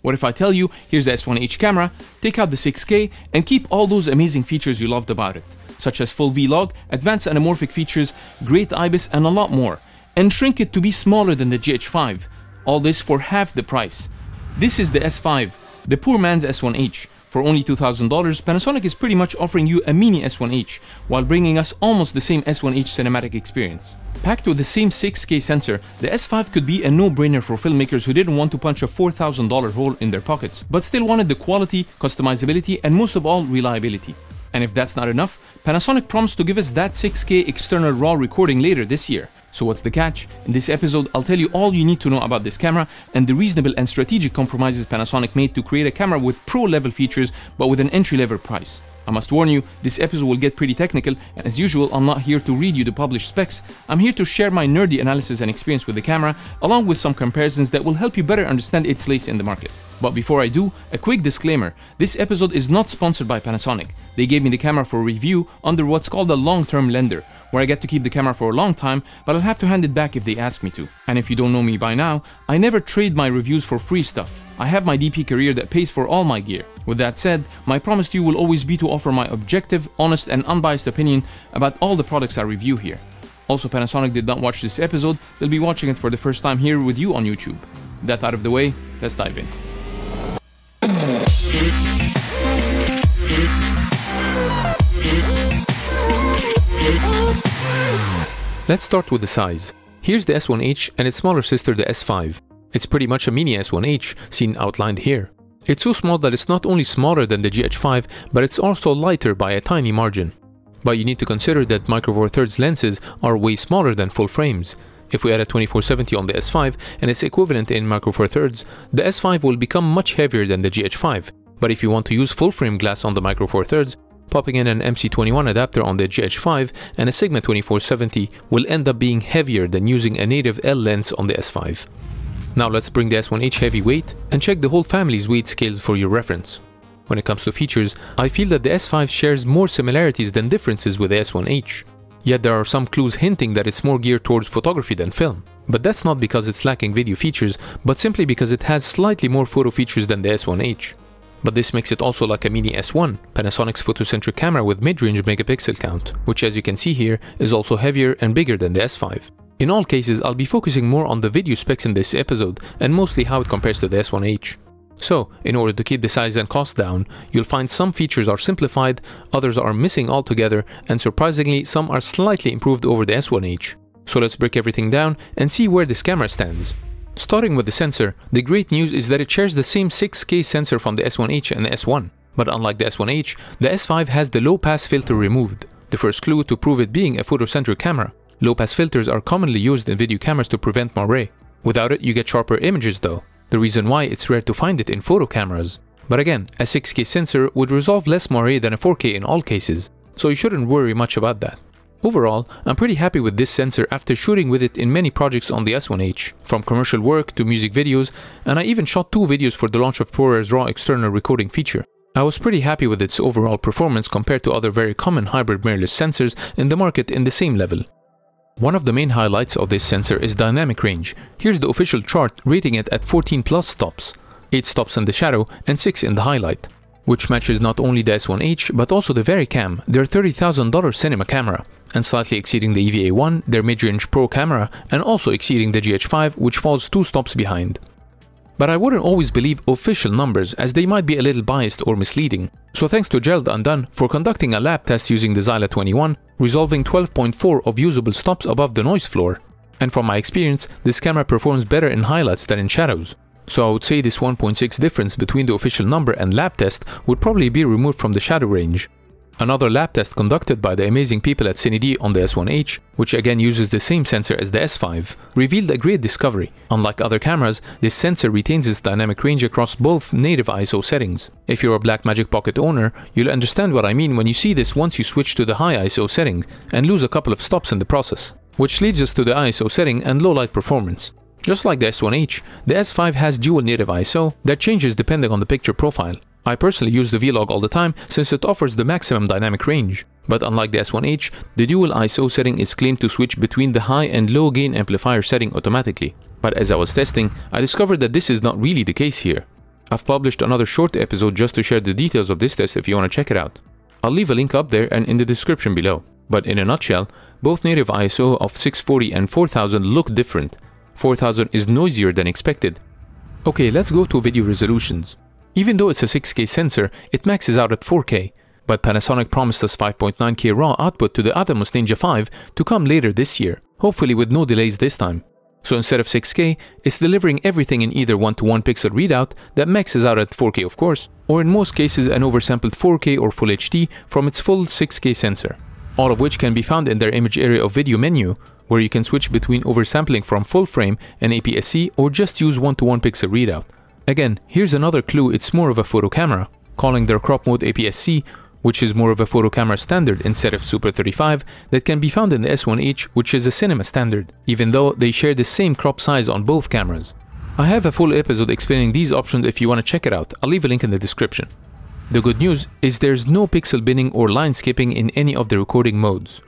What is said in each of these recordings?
What if I tell you, here's the S1H camera, take out the 6K, and keep all those amazing features you loved about it, such as full V-Log, advanced anamorphic features, great IBIS, and a lot more, and shrink it to be smaller than the GH5. All this for half the price. This is the S5, the poor man's S1H. For only $2,000, Panasonic is pretty much offering you a Mini S1H, while bringing us almost the same S1H cinematic experience. Packed with the same 6K sensor, the S5 could be a no-brainer for filmmakers who didn't want to punch a $4,000 hole in their pockets, but still wanted the quality, customizability, and most of all, reliability. And if that's not enough, Panasonic promised to give us that 6K external RAW recording later this year. So what's the catch? In this episode, I'll tell you all you need to know about this camera and the reasonable and strategic compromises Panasonic made to create a camera with pro-level features but with an entry-level price. I must warn you, this episode will get pretty technical, and as usual, I'm not here to read you the published specs. I'm here to share my nerdy analysis and experience with the camera, along with some comparisons that will help you better understand its place in the market. But before I do, a quick disclaimer. This episode is not sponsored by Panasonic. They gave me the camera for review under what's called a long-term lender, where I get to keep the camera for a long time, but I'll have to hand it back if they ask me to. And if you don't know me by now, I never trade my reviews for free stuff. I have my DP career that pays for all my gear. With that said, my promise to you will always be to offer my objective, honest, and unbiased opinion about all the products I review here. Also, Panasonic did not watch this episode, they'll be watching it for the first time here with you on YouTube. That out of the way, let's dive in. Let's start with the size. Here's the S1H and its smaller sister the S5. It's pretty much a Mini S1H, seen outlined here. It's so small that it's not only smaller than the GH5, but it's also lighter by a tiny margin. But you need to consider that micro four thirds lenses are way smaller than full frames. If we add a 24-70 on the S5 and its equivalent in micro four thirds, the S5 will become much heavier than the GH5. But if you want to use full frame glass on the micro four thirds, popping in an MC21 adapter on the GH5 and a Sigma 24-70 will end up being heavier than using a native L lens on the S5. Now let's bring the S1H heavy weight and check the whole family's weight scales for your reference. When it comes to features, I feel that the S5 shares more similarities than differences with the S1H. Yet there are some clues hinting that it's more geared towards photography than film. But that's not because it's lacking video features, but simply because it has slightly more photo features than the S1H. But this makes it also like a Mini S1, Panasonic's photocentric camera with mid-range megapixel count, which as you can see here is also heavier and bigger than the S5. In all cases, I'll be focusing more on the video specs in this episode and mostly how it compares to the S1H. So, in order to keep the size and cost down, you'll find some features are simplified, others are missing altogether, and surprisingly, some are slightly improved over the S1H. So let's break everything down and see where this camera stands. Starting with the sensor, the great news is that it shares the same 6K sensor from the S1H and the S1. But unlike the S1H, the S5 has the low-pass filter removed, the first clue to prove it being a photocentric camera. Low-pass filters are commonly used in video cameras to prevent moire. Without it, you get sharper images though. The reason why it's rare to find it in photo cameras. But again, a 6K sensor would resolve less moire than a 4K in all cases, so you shouldn't worry much about that. Overall, I'm pretty happy with this sensor after shooting with it in many projects on the S1H, from commercial work to music videos, and I even shot 2 videos for the launch of ProRes RAW external recording feature. I was pretty happy with its overall performance compared to other very common hybrid mirrorless sensors in the market in the same level. One of the main highlights of this sensor is dynamic range. Here's the official chart rating it at 14 plus stops, 8 stops in the shadow and 6 in the highlight, which matches not only the S1H but also the VariCam, their $30,000 cinema camera, and slightly exceeding the EVA1, their mid-range pro camera, and also exceeding the GH5, which falls 2 stops behind. But I wouldn't always believe official numbers as they might be a little biased or misleading. So thanks to Gerald Undone for conducting a lab test using the Xyla 21, resolving 12.4 of usable stops above the noise floor. And from my experience, this camera performs better in highlights than in shadows. So I would say this 1.6 difference between the official number and lab test would probably be removed from the shadow range. Another lab test conducted by the amazing people at CineD on the S1H, which again uses the same sensor as the S5, revealed a great discovery. Unlike other cameras, this sensor retains its dynamic range across both native ISO settings. If you're a Blackmagic Pocket owner, you'll understand what I mean when you see this once you switch to the high ISO setting and lose a couple of stops in the process. Which leads us to the ISO setting and low light performance. Just like the S1H, the S5 has dual native ISO that changes depending on the picture profile. I personally use the V-Log all the time since it offers the maximum dynamic range. But unlike the S1H, the dual ISO setting is claimed to switch between the high and low gain amplifier setting automatically. But as I was testing, I discovered that this is not really the case here. I've published another short episode just to share the details of this test if you want to check it out. I'll leave a link up there and in the description below. But in a nutshell, both native ISO of 640 and 4000 look different. 4000 is noisier than expected. Okay, let's go to video resolutions. Even though it's a 6K sensor, it maxes out at 4K. But Panasonic promised us 5.9K RAW output to the Atomos Ninja 5 to come later this year, hopefully with no delays this time. So instead of 6K, it's delivering everything in either 1:1 pixel readout that maxes out at 4K of course, or in most cases an oversampled 4K or Full HD from its full 6K sensor. All of which can be found in their image area of video menu, where you can switch between oversampling from full frame and aps-c or just use 1:1 pixel readout. Again, here's another clue, it's more of a photo camera, calling their crop mode aps-c, which is more of a photo camera standard instead of Super 35 that can be found in the S1H, which is a cinema standard, even though they share the same crop size on both cameras. I have a full episode explaining these options if you want to check it out, I'll leave a link in the description. The good news is there's no pixel binning or line skipping in any of the recording modes.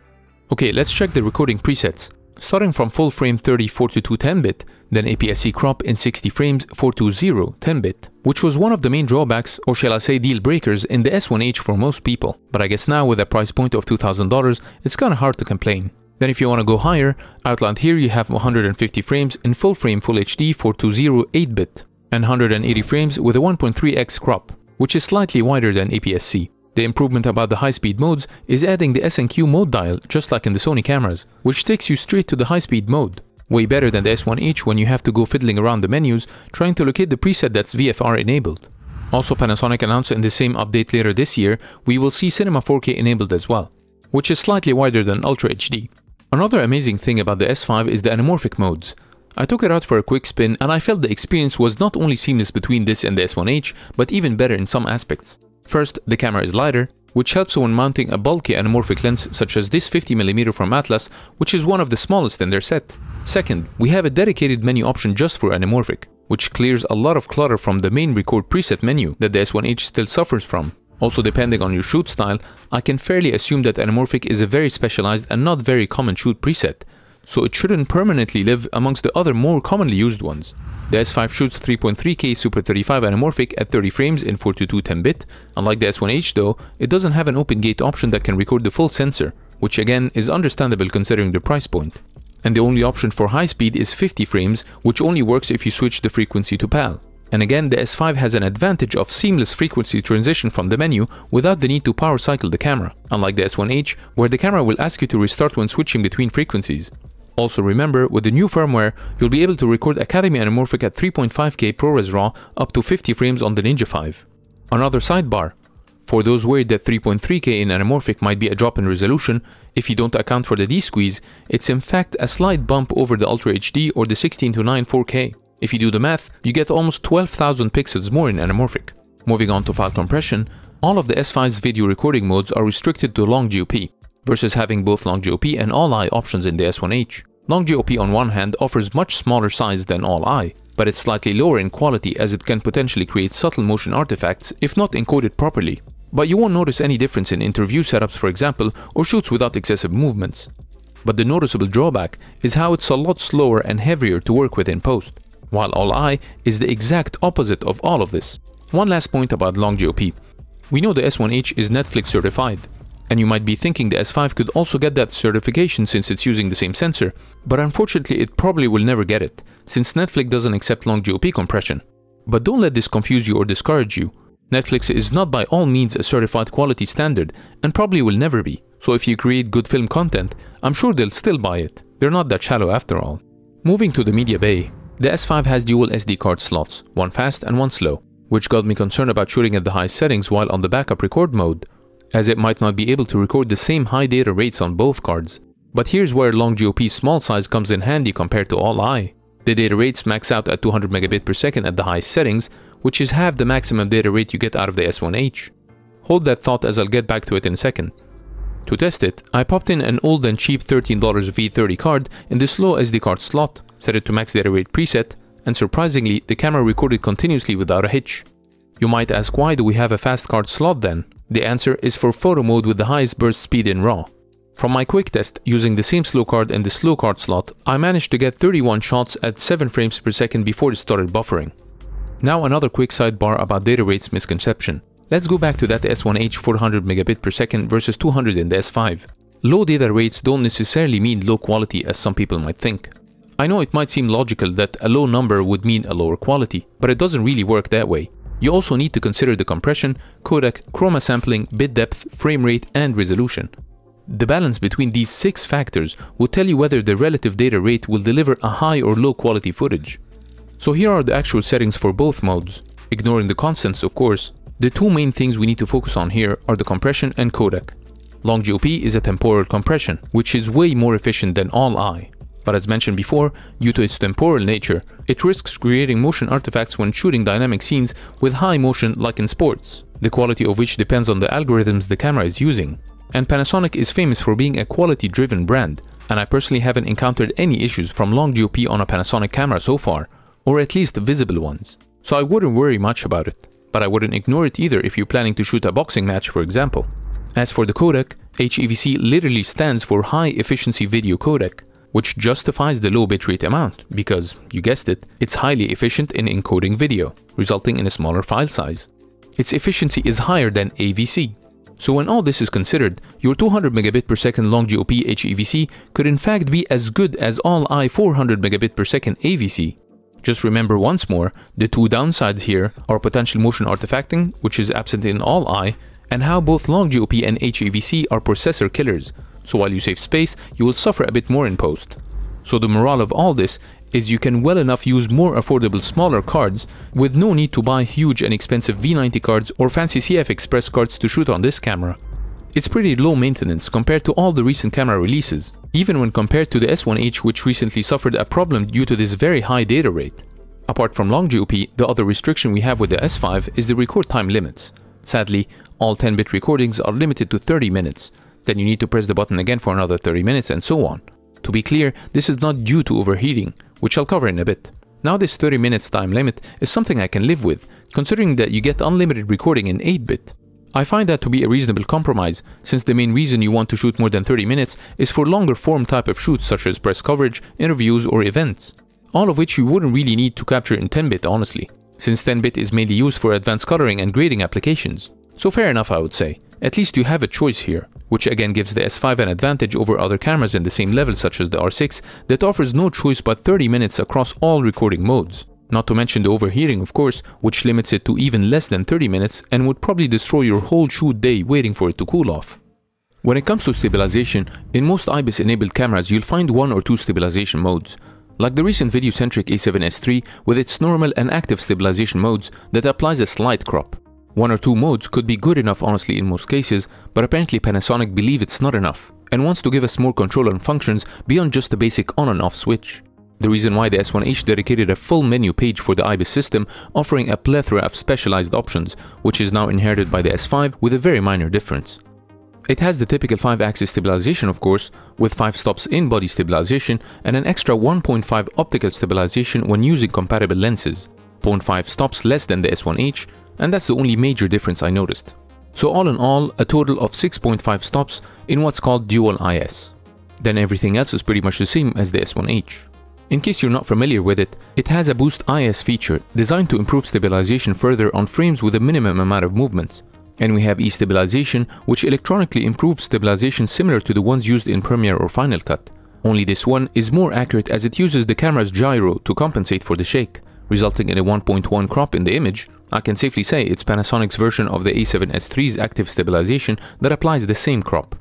Okay, let's check the recording presets. Starting from full frame 30 4:2 10-bit, then aps-c crop in 60 frames 4:20 10-bit, which was one of the main drawbacks, or shall I say deal breakers, in the S1H for most people. But I guess now with a price point of $2,000, it's kinda hard to complain. Then if you want to go higher, outlined here you have 150 frames in full frame Full HD 4:20 8-bit, and 180 frames with a 1.3x crop, which is slightly wider than aps-c. The improvement about the high-speed modes is adding the S&Q mode dial, just like in the Sony cameras, which takes you straight to the high-speed mode. Way better than the S1H when you have to go fiddling around the menus trying to locate the preset that's VFR enabled. Also, Panasonic announced in the same update later this year, we will see Cinema 4K enabled as well, which is slightly wider than Ultra HD. Another amazing thing about the S5 is the anamorphic modes. I took it out for a quick spin and I felt the experience was not only seamless between this and the S1H, but even better in some aspects. First, the camera is lighter, which helps when mounting a bulky anamorphic lens such as this 50mm from Artlist, which is one of the smallest in their set. Second, we have a dedicated menu option just for anamorphic, which clears a lot of clutter from the main record preset menu that the S1H still suffers from. Also, depending on your shoot style, I can fairly assume that anamorphic is a very specialized and not very common shoot preset, so it shouldn't permanently live amongst the other more commonly used ones. The S5 shoots 3.3K Super 35 anamorphic at 30 frames in 4:2 10-bit. Unlike the S1H though, it doesn't have an open gate option that can record the full sensor, which again is understandable considering the price point. And the only option for high speed is 50 frames, which only works if you switch the frequency to PAL. And again, the S5 has an advantage of seamless frequency transition from the menu without the need to power cycle the camera, unlike the S1H, where the camera will ask you to restart when switching between frequencies. Also remember, with the new firmware, you'll be able to record Academy anamorphic at 3.5K ProRes RAW up to 50 frames on the Ninja 5. Another sidebar. For those worried that 3.3K in anamorphic might be a drop in resolution, if you don't account for the D-squeeze, it's in fact a slight bump over the Ultra HD or the 16:9 4K. If you do the math, you get almost 12,000 pixels more in anamorphic. Moving on to file compression, all of the S5's video recording modes are restricted to long GOP, versus having both long GOP and all-eye options in the S1H. Long GOP on one hand offers much smaller size than all-eye, but it's slightly lower in quality as it can potentially create subtle motion artifacts if not encoded properly. But you won't notice any difference in interview setups, for example, or shoots without excessive movements. But the noticeable drawback is how it's a lot slower and heavier to work with in post, while all-eye is the exact opposite of all of this. One last point about long GOP. We know the S1H is Netflix certified, and you might be thinking the S5 could also get that certification since it's using the same sensor, but unfortunately it probably will never get it, since Netflix doesn't accept long GOP compression. But don't let this confuse you or discourage you. Netflix is not by all means a certified quality standard, and probably will never be, so if you create good film content, I'm sure they'll still buy it. They're not that shallow after all. Moving to the media bay, the S5 has dual SD card slots, one fast and one slow, which got me concerned about shooting at the high settings while on the backup record mode, as it might not be able to record the same high data rates on both cards. But here's where long GOP's small size comes in handy compared to all-eye. The data rates max out at 200 megabit per second at the highest settings, which is half the maximum data rate you get out of the S1H. Hold that thought as I'll get back to it in a second. To test it, I popped in an old and cheap $13 V30 card in the slow SD card slot, set it to max data rate preset, and surprisingly, the camera recorded continuously without a hitch. You might ask, why do we have a fast card slot then? The answer is for photo mode with the highest burst speed in RAW. From my quick test, using the same slow card and the slow card slot, I managed to get 31 shots at 7 frames per second before it started buffering. Now another quick sidebar about data rates misconception. Let's go back to that S1H 400 megabit per second versus 200 in the S5. Low data rates don't necessarily mean low quality as some people might think. I know it might seem logical that a low number would mean a lower quality, but it doesn't really work that way. You also need to consider the compression, codec, chroma sampling, bit depth, frame rate, and resolution. The balance between these 6 factors will tell you whether the relative data rate will deliver a high or low quality footage. So here are the actual settings for both modes. Ignoring the constants, of course, the 2 main things we need to focus on here are the compression and codec. Long GOP is a temporal compression, which is way more efficient than all-eye. But as mentioned before, due to its temporal nature, it risks creating motion artifacts when shooting dynamic scenes with high motion like in sports, the quality of which depends on the algorithms the camera is using. And Panasonic is famous for being a quality-driven brand, and I personally haven't encountered any issues from long GOP on a Panasonic camera so far, or at least visible ones. So I wouldn't worry much about it, but I wouldn't ignore it either if you're planning to shoot a boxing match, for example. As for the codec, HEVC literally stands for High Efficiency Video Codec, which justifies the low bitrate amount because, you guessed it, it's highly efficient in encoding video, resulting in a smaller file size. Its efficiency is higher than AVC. So when all this is considered, your 200 megabit per second long GOP HEVC could in fact be as good as all-eye 400 megabit per second AVC. Just remember once more, the 2 downsides here are potential motion artifacting, which is absent in all-eye, and how both long GOP and HEVC are processor killers, so while you save space, you will suffer a bit more in post. So the moral of all this is you can well enough use more affordable smaller cards with no need to buy huge and expensive V90 cards or fancy CF Express cards to shoot on this camera. It's pretty low maintenance compared to all the recent camera releases, even when compared to the S1H, which recently suffered a problem due to this very high data rate. Apart from long GOP, the other restriction we have with the S5 is the record time limits. Sadly, all 10-bit recordings are limited to 30 minutes, then you need to press the button again for another 30 minutes and so on. To be clear, this is not due to overheating, which I'll cover in a bit. Now this 30 minutes time limit is something I can live with, considering that you get unlimited recording in 8-bit. I find that to be a reasonable compromise, since the main reason you want to shoot more than 30 minutes is for longer form type of shoots such as press coverage, interviews or events. All of which you wouldn't really need to capture in 10-bit honestly, since 10-bit is mainly used for advanced coloring and grading applications. So fair enough, I would say. At least you have a choice here, which again gives the S5 an advantage over other cameras in the same level such as the R6 that offers no choice but 30 minutes across all recording modes. Not to mention the overheating, of course, which limits it to even less than 30 minutes and would probably destroy your whole shoot day waiting for it to cool off. When it comes to stabilization, in most IBIS-enabled cameras you'll find 1 or 2 stabilization modes, like the recent video-centric A7S III with its normal and active stabilization modes that applies a slight crop. 1 or 2 modes could be good enough honestly in most cases, but apparently Panasonic believe it's not enough and wants to give us more control on functions beyond just the basic on and off switch. The reason why the S1H dedicated a full menu page for the IBIS system, offering a plethora of specialized options, which is now inherited by the S5 with a very minor difference. It has the typical 5-axis stabilization of course, with 5 stops in-body stabilization and an extra 1.5 optical stabilization when using compatible lenses, 0.5 stops less than the S1H, and that's the only major difference I noticed. So all in all, a total of 6.5 stops in what's called dual IS. Then everything else is pretty much the same as the S1H. In case you're not familiar with it, it has a boost IS feature designed to improve stabilization further on frames with a minimum amount of movements. And we have E-stabilization, which electronically improves stabilization similar to the ones used in Premiere or Final Cut. Only this one is more accurate as it uses the camera's gyro to compensate for the shake, resulting in a 1.1 crop in the image. I can safely say it's Panasonic's version of the A7S III's active stabilization that applies the same crop.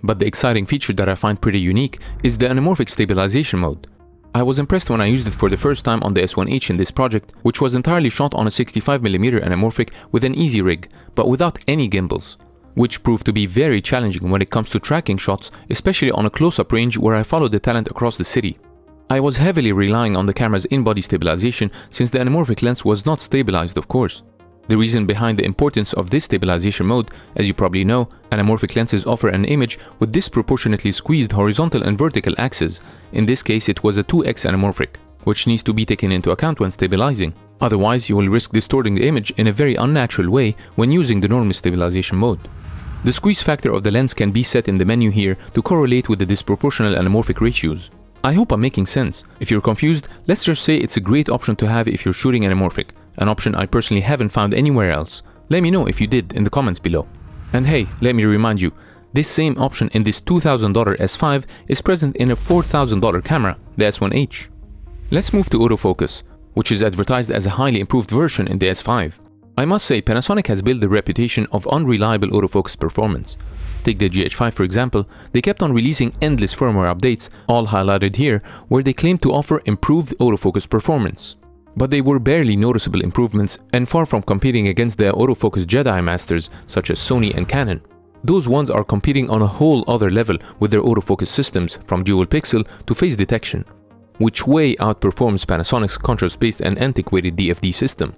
But the exciting feature that I find pretty unique is the Anamorphic stabilization mode. I was impressed when I used it for the first time on the S1H in this project, which was entirely shot on a 65mm anamorphic with an easy rig, but without any gimbals, which proved to be very challenging when it comes to tracking shots, especially on a close-up range where I followed the talent across the city. I was heavily relying on the camera's in-body stabilization since the anamorphic lens was not stabilized, of course. The reason behind the importance of this stabilization mode, as you probably know, anamorphic lenses offer an image with disproportionately squeezed horizontal and vertical axes. In this case, it was a 2x anamorphic, which needs to be taken into account when stabilizing. Otherwise, you will risk distorting the image in a very unnatural way when using the normal stabilization mode. The squeeze factor of the lens can be set in the menu here to correlate with the disproportional anamorphic ratios. I hope I'm making sense. If you're confused, let's just say it's a great option to have if you're shooting anamorphic, an option I personally haven't found anywhere else. Let me know if you did in the comments below. And hey, let me remind you, this same option in this $2,000 S5 is present in a $4,000 camera, the S1H. Let's move to autofocus, which is advertised as a highly improved version in the S5. I must say, Panasonic has built a reputation of unreliable autofocus performance. Take the GH5 for example, they kept on releasing endless firmware updates, all highlighted here, where they claimed to offer improved autofocus performance. But they were barely noticeable improvements and far from competing against the autofocus Jedi masters such as Sony and Canon. Those ones are competing on a whole other level with their autofocus systems from dual pixel to phase detection, which way outperforms Panasonic's contrast-based and antiquated DFD system.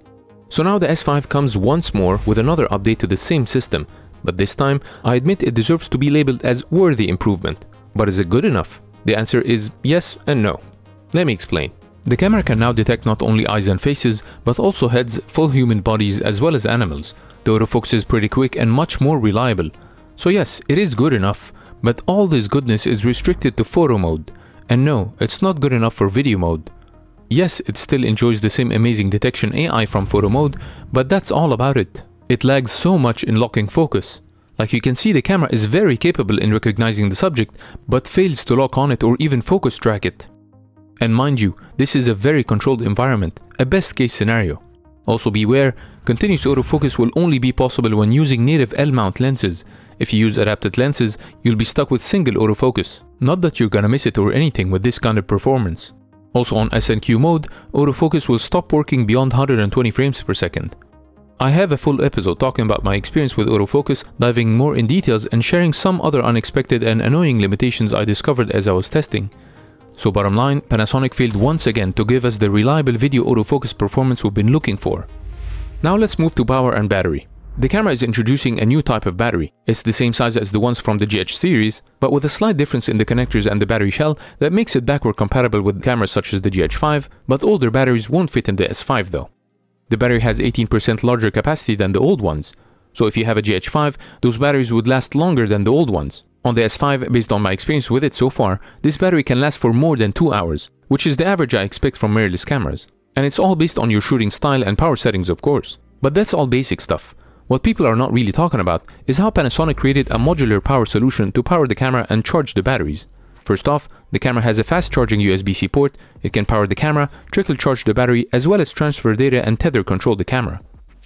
So now the S5 comes once more with another update to the same system, but this time I admit it deserves to be labeled as worthy improvement. But is it good enough? The answer is yes and no. Let me explain. The camera can now detect not only eyes and faces, but also heads, full human bodies as well as animals. The autofocus is pretty quick and much more reliable. So yes, it is good enough, but all this goodness is restricted to photo mode. And no, it's not good enough for video mode. Yes, it still enjoys the same amazing detection AI from photo mode, but that's all about it. It lags so much in locking focus. Like you can see, the camera is very capable in recognizing the subject, but fails to lock on it or even focus track it. And mind you, this is a very controlled environment, a best case scenario. Also beware, continuous autofocus will only be possible when using native L-mount lenses. If you use adapted lenses, you'll be stuck with single autofocus. Not that you're gonna miss it or anything with this kind of performance. Also on SNQ mode, autofocus will stop working beyond 120 frames per second. I have a full episode talking about my experience with autofocus, diving more in details and sharing some other unexpected and annoying limitations I discovered as I was testing. So bottom line, Panasonic failed once again to give us the reliable video autofocus performance we've been looking for. Now let's move to power and battery. The camera is introducing a new type of battery. It's the same size as the ones from the GH series, but with a slight difference in the connectors and the battery shell that makes it backward compatible with cameras such as the GH5, but older batteries won't fit in the S5 though. The battery has 18% larger capacity than the old ones, so if you have a GH5, those batteries would last longer than the old ones. On the S5, based on my experience with it so far, this battery can last for more than 2 hours, which is the average I expect from mirrorless cameras. And it's all based on your shooting style and power settings of course. But that's all basic stuff. What people are not really talking about is how Panasonic created a modular power solution to power the camera and charge the batteries. First off, the camera has a fast charging USB-C port. It can power the camera, trickle charge the battery, as well as transfer data and tether control the camera.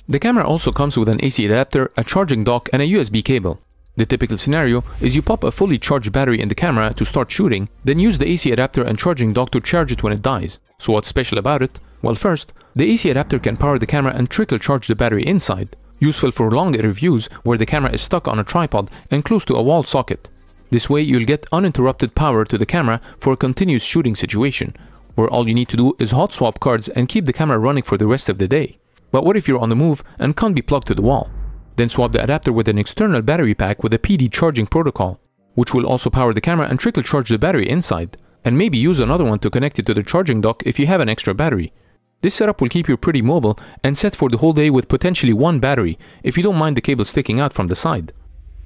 The camera also comes with an AC adapter, a charging dock, and a USB cable. The typical scenario is you pop a fully charged battery in the camera to start shooting, then use the AC adapter and charging dock to charge it when it dies. So what's special about it? Well, first, the AC adapter can power the camera and trickle charge the battery inside, useful for long interviews where the camera is stuck on a tripod and close to a wall socket. This way you'll get uninterrupted power to the camera for a continuous shooting situation, where all you need to do is hot swap cards and keep the camera running for the rest of the day. But what if you're on the move and can't be plugged to the wall? Then swap the adapter with an external battery pack with a PD charging protocol, which will also power the camera and trickle charge the battery inside, and maybe use another one to connect it to the charging dock if you have an extra battery. This setup will keep you pretty mobile and set for the whole day with potentially one battery if you don't mind the cable sticking out from the side.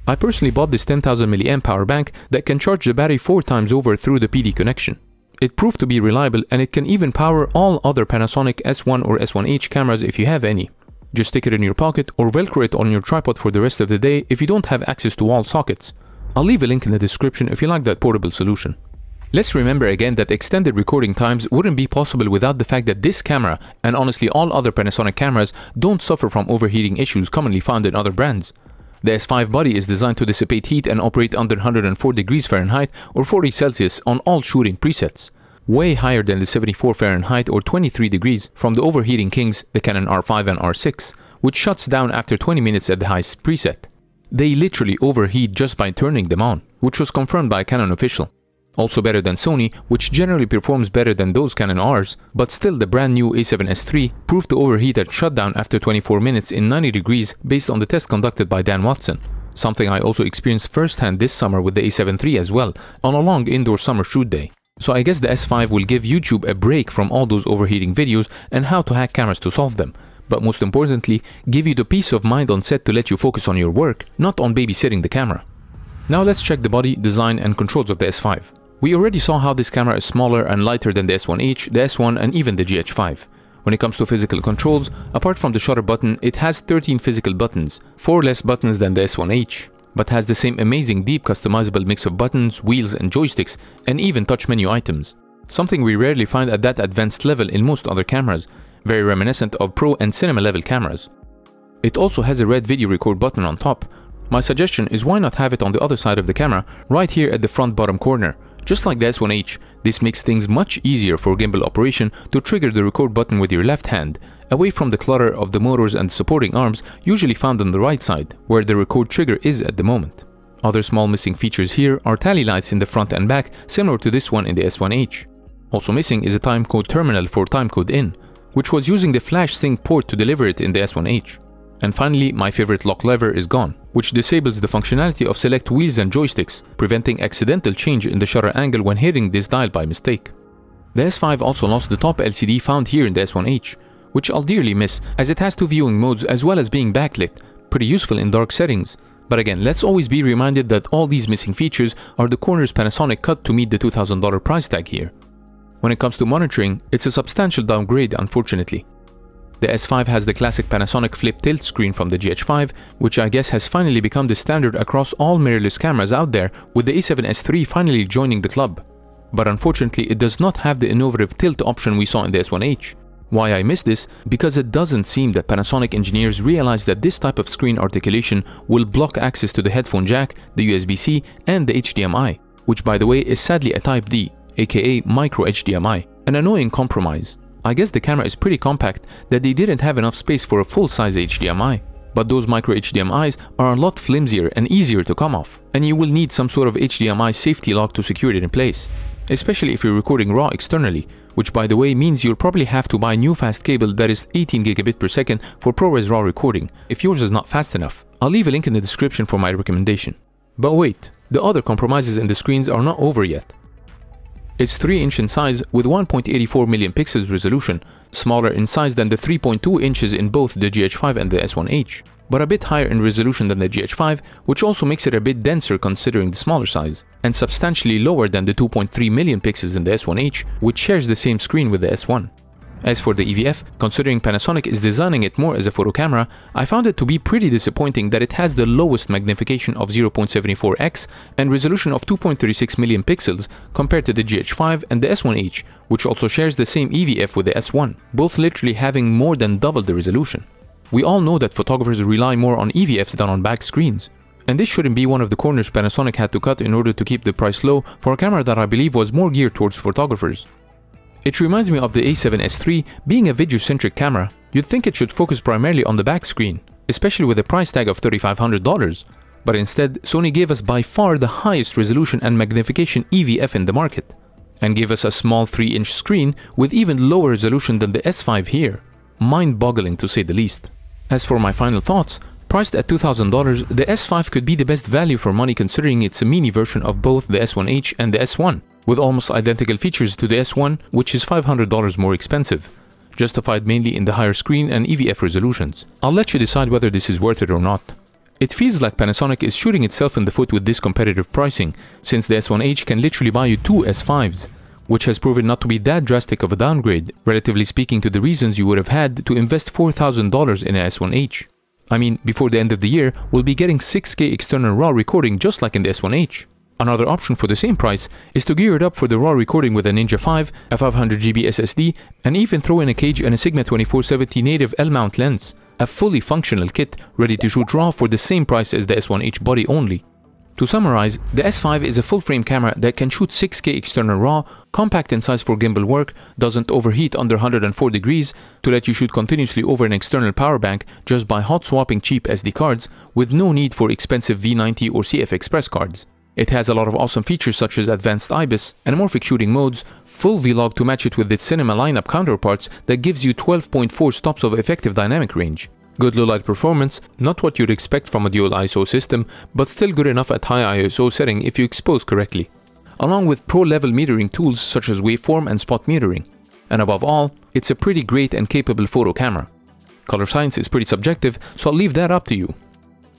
I personally bought this 10,000 mAh power bank that can charge the battery 4 times over through the PD connection. It proved to be reliable and it can even power all other Panasonic S1 or S1H cameras if you have any. Just stick it in your pocket or velcro it on your tripod for the rest of the day if you don't have access to wall sockets. I'll leave a link in the description if you like that portable solution. Let's remember again that extended recording times wouldn't be possible without the fact that this camera, and honestly all other Panasonic cameras, don't suffer from overheating issues commonly found in other brands. The S5 body is designed to dissipate heat and operate under 104 degrees Fahrenheit or 40 Celsius on all shooting presets, way higher than the 74 Fahrenheit or 23 degrees from the overheating kings, the Canon R5 and R6, which shuts down after 20 minutes at the highest preset. They literally overheat just by turning them on, which was confirmed by a Canon official. Also better than Sony, which generally performs better than those Canon Rs, but still the brand new A7S III proved to overheat at shutdown after 24 minutes in 90 degrees based on the test conducted by Dan Watson. Something I also experienced firsthand this summer with the A7 III as well, on a long indoor summer shoot day. So I guess the S5 will give YouTube a break from all those overheating videos and how to hack cameras to solve them, but most importantly, give you the peace of mind on set to let you focus on your work, not on babysitting the camera. Now let's check the body, design and controls of the S5. We already saw how this camera is smaller and lighter than the S1H, the S1 and even the GH5. When it comes to physical controls, apart from the shutter button, it has 13 physical buttons, 4 less buttons than the S1H, but has the same amazing deep customizable mix of buttons, wheels and joysticks, and even touch menu items. Something we rarely find at that advanced level in most other cameras, very reminiscent of pro and cinema level cameras. It also has a red video record button on top. My suggestion is why not have it on the other side of the camera, right here at the front bottom corner. Just like the S1H, this makes things much easier for gimbal operation to trigger the record button with your left hand, away from the clutter of the motors and supporting arms usually found on the right side, where the record trigger is at the moment. Other small missing features here are tally lights in the front and back, similar to this one in the S1H. Also missing is a timecode terminal for timecode in, which was using the flash sync port to deliver it in the S1H. And finally, my favorite lock lever is gone, which disables the functionality of select wheels and joysticks, preventing accidental change in the shutter angle when hitting this dial by mistake. The S5 also lost the top LCD found here in the S1H, which I'll dearly miss as it has 2 viewing modes as well as being backlit, pretty useful in dark settings. But again, let's always be reminded that all these missing features are the corners Panasonic cut to meet the $2,000 price tag here. When it comes to monitoring, it's a substantial downgrade unfortunately. The S5 has the classic Panasonic flip tilt screen from the GH5, which I guess has finally become the standard across all mirrorless cameras out there, with the A7S3 finally joining the club. But unfortunately, it does not have the innovative tilt option we saw in the S1H. Why I miss this? Because it doesn't seem that Panasonic engineers realize that this type of screen articulation will block access to the headphone jack, the USB-C, and the HDMI, which by the way is sadly a Type D, aka micro HDMI, an annoying compromise. I guess the camera is pretty compact that they didn't have enough space for a full-size HDMI. But those micro HDMIs are a lot flimsier and easier to come off, and you will need some sort of HDMI safety lock to secure it in place, especially if you're recording RAW externally, which by the way means you'll probably have to buy a new fast cable that is 18 gigabit per second for ProRes RAW recording, if yours is not fast enough. I'll leave a link in the description for my recommendation. But wait, the other compromises in the screens are not over yet. It's 3-inch in size with 1.84 million pixels resolution, smaller in size than the 3.2 inches in both the GH5 and the S1H, but a bit higher in resolution than the GH5, which also makes it a bit denser considering the smaller size, and substantially lower than the 2.3 million pixels in the S1H, which shares the same screen with the S1. As for the EVF, considering Panasonic is designing it more as a photo camera, I found it to be pretty disappointing that it has the lowest magnification of 0.74x and resolution of 2.36 million pixels compared to the GH5 and the S1H, which also shares the same EVF with the S1, both literally having more than double the resolution. We all know that photographers rely more on EVFs than on back screens, and this shouldn't be one of the corners Panasonic had to cut in order to keep the price low for a camera that I believe was more geared towards photographers. It reminds me of the A7S3 being a video-centric camera. You'd think it should focus primarily on the back screen, especially with a price tag of $3,500. But instead, Sony gave us by far the highest resolution and magnification EVF in the market, and gave us a small 3-inch screen with even lower resolution than the S5 here. Mind-boggling to say the least. As for my final thoughts, priced at $2,000, the S5 could be the best value for money considering it's a mini version of both the S1H and the S1. With almost identical features to the S1, which is $500 more expensive, justified mainly in the higher screen and EVF resolutions. I'll let you decide whether this is worth it or not. It feels like Panasonic is shooting itself in the foot with this competitive pricing, since the S1H can literally buy you 2 S5s, which has proven not to be that drastic of a downgrade, relatively speaking to the reasons you would have had to invest $4,000 in an S1H. I mean, before the end of the year, we'll be getting 6K external RAW recording just like in the S1H. Another option for the same price is to gear it up for the RAW recording with a Ninja 5, a 500GB SSD, and even throw in a cage and a Sigma 2470 native L-mount lens, a fully functional kit ready to shoot RAW for the same price as the S1H body only. To summarize, the S5 is a full-frame camera that can shoot 6K external RAW, compact in size for gimbal work, doesn't overheat under 104 degrees, to let you shoot continuously over an external power bank just by hot swapping cheap SD cards, with no need for expensive V90 or CF Express cards. It has a lot of awesome features such as advanced IBIS, anamorphic shooting modes, full vlog to match it with its cinema lineup counterparts that gives you 12.4 stops of effective dynamic range. Good low-light performance, not what you'd expect from a dual ISO system, but still good enough at high ISO setting if you expose correctly. Along with pro-level metering tools such as waveform and spot metering. And above all, it's a pretty great and capable photo camera. Color science is pretty subjective, so I'll leave that up to you.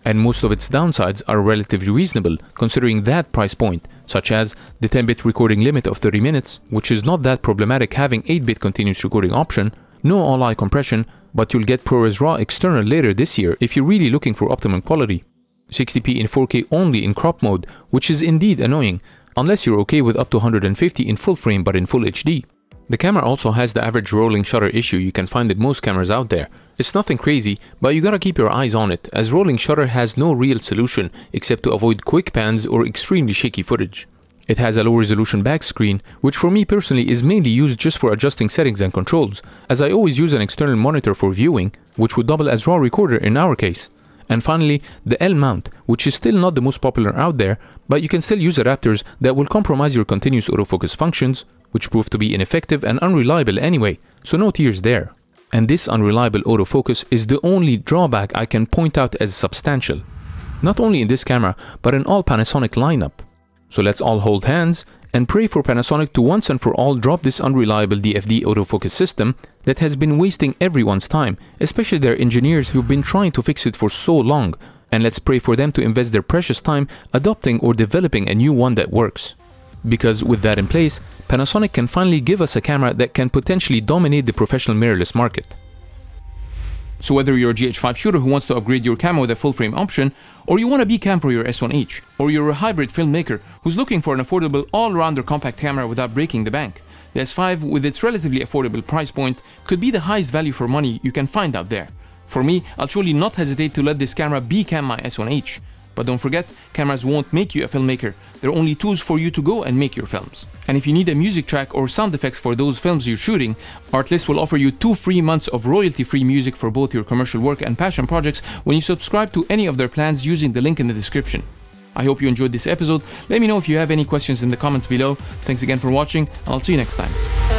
And most of its downsides are relatively reasonable considering that price point, such as the 10-bit recording limit of 30 minutes, which is not that problematic having 8-bit continuous recording option, no all-eye compression, but you'll get ProRes RAW external later this year if you're really looking for optimum quality. 60p in 4K only in crop mode, which is indeed annoying, unless you're okay with up to 150 in full frame but in full HD. The camera also has the average rolling shutter issue you can find in most cameras out there. It's nothing crazy, but you gotta keep your eyes on it, as rolling shutter has no real solution except to avoid quick pans or extremely shaky footage. It has a low resolution back screen, which for me personally is mainly used just for adjusting settings and controls, as I always use an external monitor for viewing, which would double as RAW recorder in our case. And finally, the L mount, which is still not the most popular out there, but you can still use adapters that will compromise your continuous autofocus functions, which prove to be ineffective and unreliable anyway, so no tears there. And this unreliable autofocus is the only drawback I can point out as substantial. Not only in this camera, but in all Panasonic lineup. So let's all hold hands and pray for Panasonic to once and for all drop this unreliable DFD autofocus system that has been wasting everyone's time, especially their engineers who've been trying to fix it for so long, and let's pray for them to invest their precious time adopting or developing a new one that works. Because with that in place, Panasonic can finally give us a camera that can potentially dominate the professional mirrorless market. So whether you're a GH5 shooter who wants to upgrade your camera with a full frame option, or you want a B-cam for your S1H, or you're a hybrid filmmaker who's looking for an affordable all-rounder compact camera without breaking the bank, the S5 with its relatively affordable price point could be the highest value for money you can find out there. For me, I'll surely not hesitate to let this camera B-cam my S1H. But don't forget, cameras won't make you a filmmaker. They're only tools for you to go and make your films. And if you need a music track or sound effects for those films you're shooting, Artlist will offer you 2 free months of royalty-free music for both your commercial work and passion projects when you subscribe to any of their plans using the link in the description. I hope you enjoyed this episode. Let me know if you have any questions in the comments below. Thanks again for watching, and I'll see you next time.